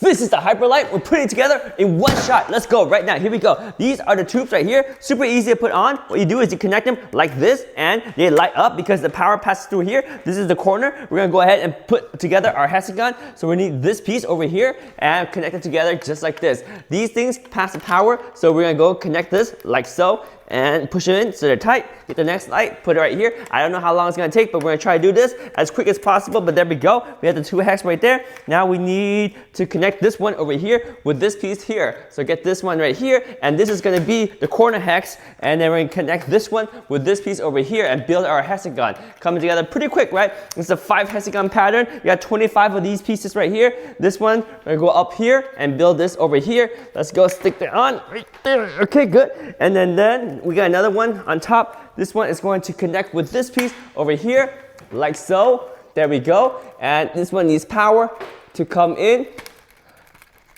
This is the Hyperlite. We're putting it together in one shot. Let's go right now. Here we go. These are the tubes right here. Super easy to put on. What you do is you connect them like this and they light up because the power passes through here. This is the corner. We're going to go ahead and put together our hexagon. So we need this piece over here and connect it together just like this. These things pass the power. So we're going to go connect this like so and push it in so they're tight. Get the next light, put it right here. I don't know how long it's going to take, but we're going to try to do this as quick as possible. But there we go. We have the two hex right there. Now we need to connect this one over here with this piece here. So get this one right here, and this is going to be the corner hex, and then we're going to connect this one with this piece over here and build our hexagon. Coming together pretty quick, right? It's a 5 hexagon pattern. We got 25 of these pieces right here. This one, we're going to go up here and build this over here. Let's go stick that on right there. Okay, good. And then we got another one on top. This one is going to connect with this piece over here, like so. There we go. And this one needs power to come in,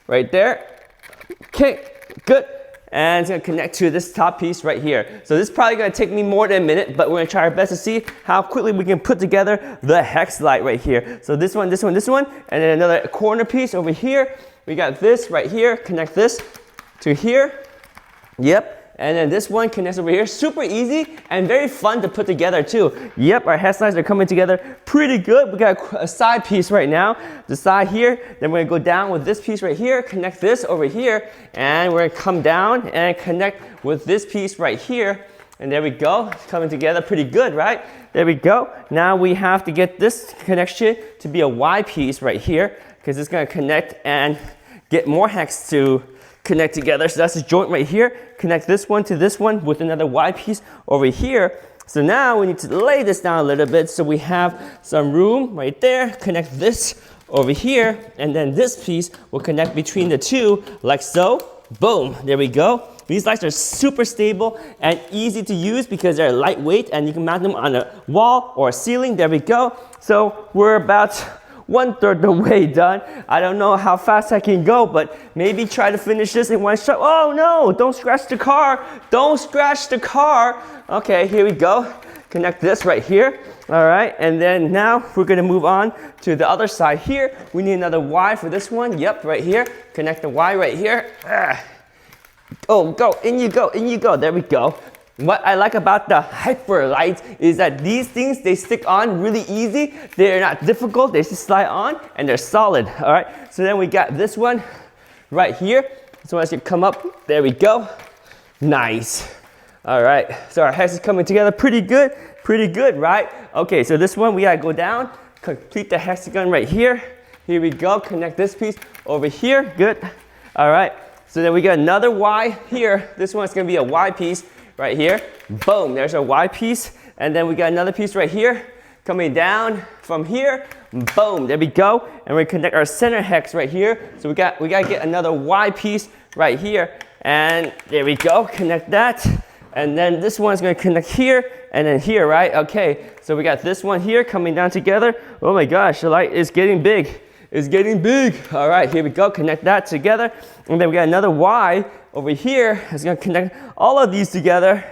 right there. Okay, good. And it's gonna connect to this top piece right here. So this is probably gonna take me more than a minute, but we're gonna try our best to see how quickly we can put together the hex light right here. So this one, and then another corner piece over here. We got this right here, connect this to here. Yep. And then this one connects over here. Super easy and very fun to put together too. Yep, our hex lights are coming together pretty good. We got a side piece right now, the side here. Then we're gonna go down with this piece right here, connect this over here, and we're gonna come down and connect with this piece right here. And there we go, it's coming together pretty good, right? There we go. Now we have to get this connection to be a Y piece right here, because it's gonna connect and get more hex to connect together. So that's the joint right here. Connect this one to this one with another Y piece over here. So now we need to lay this down a little bit so we have some room right there. Connect this over here, and then this piece will connect between the two like so. Boom, there we go. These lights are super stable and easy to use because they're lightweight and you can mount them on a wall or a ceiling. There we go. So we're about 1/3 the way done. I don't know how fast I can go, but maybe try to finish this in one shot. Oh no, don't scratch the car. Don't scratch the car. Okay, here we go. Connect this right here. All right, and then now we're gonna move on to the other side here. We need another Y for this one. Yep, right here. Connect the Y right here. Oh, go, in you go, in you go. There we go. What I like about the Hyperlite is that these things, they stick on really easy. They're not difficult, they just slide on and they're solid, all right? So then we got this one right here. This one has to come up, there we go. Nice. All right, so our hex is coming together pretty good, right? Okay, so this one we gotta go down, complete the hexagon right here. Here we go, connect this piece over here, good. All right, so then we got another Y here. This one's gonna be a Y piece. Right here, boom, there's our Y piece. And then we got another piece right here, coming down from here, boom, there we go. And we connect our center hex right here. So we gotta get another Y piece right here. And there we go, connect that. And then this one's gonna connect here and then here, right? Okay, so we got this one here coming down together. Oh my gosh, the light is getting big. It's getting big. All right, here we go, connect that together. And then we got another Y over here. It's gonna connect all of these together.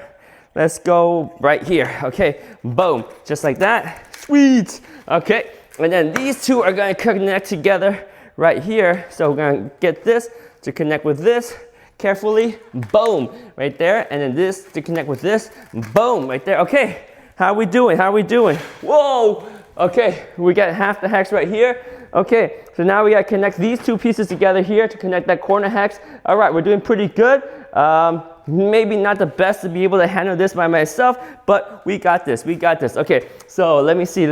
Let's go right here, okay? Boom, just like that, sweet. Okay, and then these two are gonna connect together right here. So we're gonna get this to connect with this carefully, boom, right there. And then this to connect with this, boom, right there. Okay, how are we doing, how are we doing? Whoa, okay, we got half the hex right here. Okay, so now we gotta connect these two pieces together here to connect that corner hex. All right, we're doing pretty good. Maybe not the best to be able to handle this by myself, but we got this, we got this. Okay, so let me see.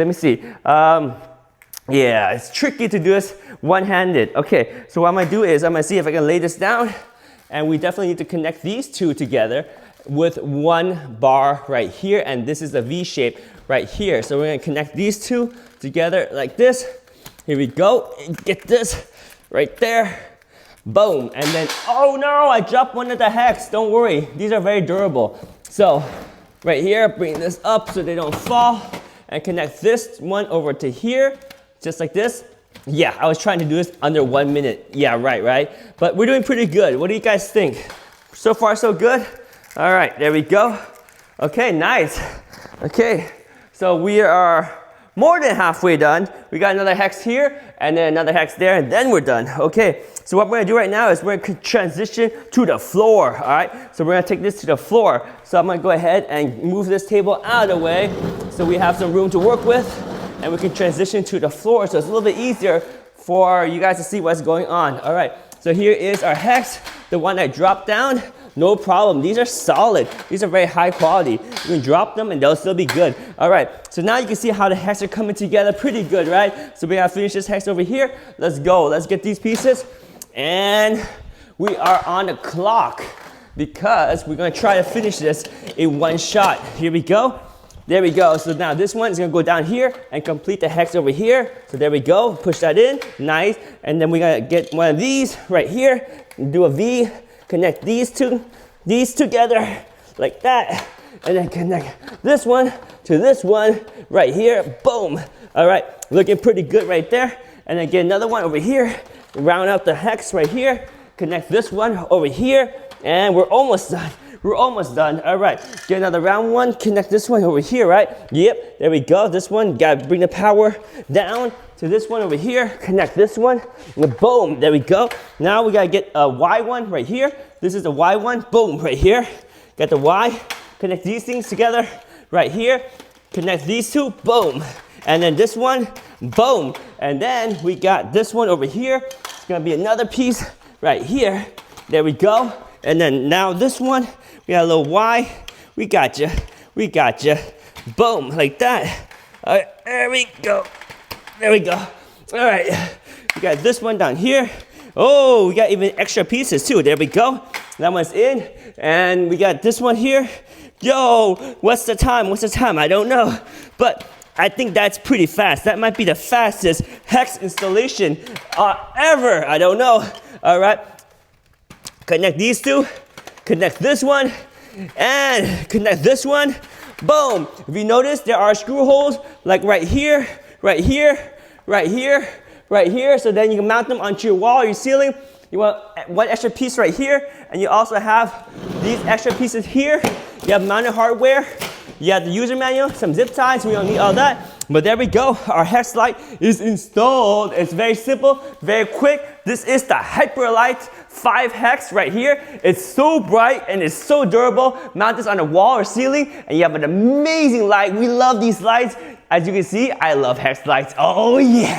Yeah, it's tricky to do this one-handed. Okay, so what I'm gonna do is I'm gonna see if I can lay this down, and we definitely need to connect these two together with one bar right here, and this is a V shape right here. So we're gonna connect these two together like this. Here we go, get this right there, boom. And then, oh no, I dropped one of the hex, don't worry, these are very durable. So right here, bring this up so they don't fall, and connect this one over to here, just like this. Yeah, I was trying to do this under 1 minute. Yeah, right? But we're doing pretty good. What do you guys think? So far, so good? All right, there we go. Okay, nice. Okay, so we are more than halfway done. We got another hex here, and then another hex there, and then we're done. Okay, so what we're gonna do right now is we're gonna transition to the floor, all right? So we're gonna take this to the floor. So I'm gonna go ahead and move this table out of the way so we have some room to work with, and we can transition to the floor so it's a little bit easier for you guys to see what's going on. All right, so here is our hex, the one that dropped down. No problem. These are solid. These are very high quality. You can drop them and they'll still be good. All right, so now you can see how the hex are coming together pretty good, right? So we gotta finish this hex over here. Let's go. Let's get these pieces. And we are on the clock because we're gonna try to finish this in one shot. Here we go. There we go. So now this one is gonna go down here and complete the hex over here. So there we go. Push that in. Nice. And then we gotta get one of these right here. Do a V. Connect these together like that, and then connect this one to this one right here. Boom. All right, looking pretty good right there. And then get another one over here, round out the hex right here, connect this one over here, and we're almost done. We're almost done. All right, get another round one, connect this one over here, right? Yep, there we go. This one, gotta bring the power down to this one over here, connect this one, and boom, there we go. Now we gotta get a Y one right here. This is the Y one, boom, right here. Got the Y, connect these things together right here, connect these two, boom. And then this one, boom. And then we got this one over here. It's gonna be another piece right here. There we go. And then now this one, we got a little Y. We got you, boom, like that. All right, there we go. There we go. All right, we got this one down here. Oh, we got even extra pieces too. There we go. That one's in. And we got this one here. Yo, what's the time? I don't know. But I think that's pretty fast. That might be the fastest hex installation ever. I don't know. All right. Connect these two. Connect this one. And connect this one. Boom. If you notice, there are screw holes like right here, right here, right here, right here. So then you can mount them onto your wall or your ceiling. You want one extra piece right here, and you also have these extra pieces here. You have mounted hardware. You have the user manual, some zip ties. We don't need all that. But there we go. Our hex light is installed. It's very simple, very quick. This is the Hyperlight 5 hex right here. It's so bright and it's so durable. Mount this on a wall or ceiling, and you have an amazing light. We love these lights. As you can see, I love hex lights. Oh yeah.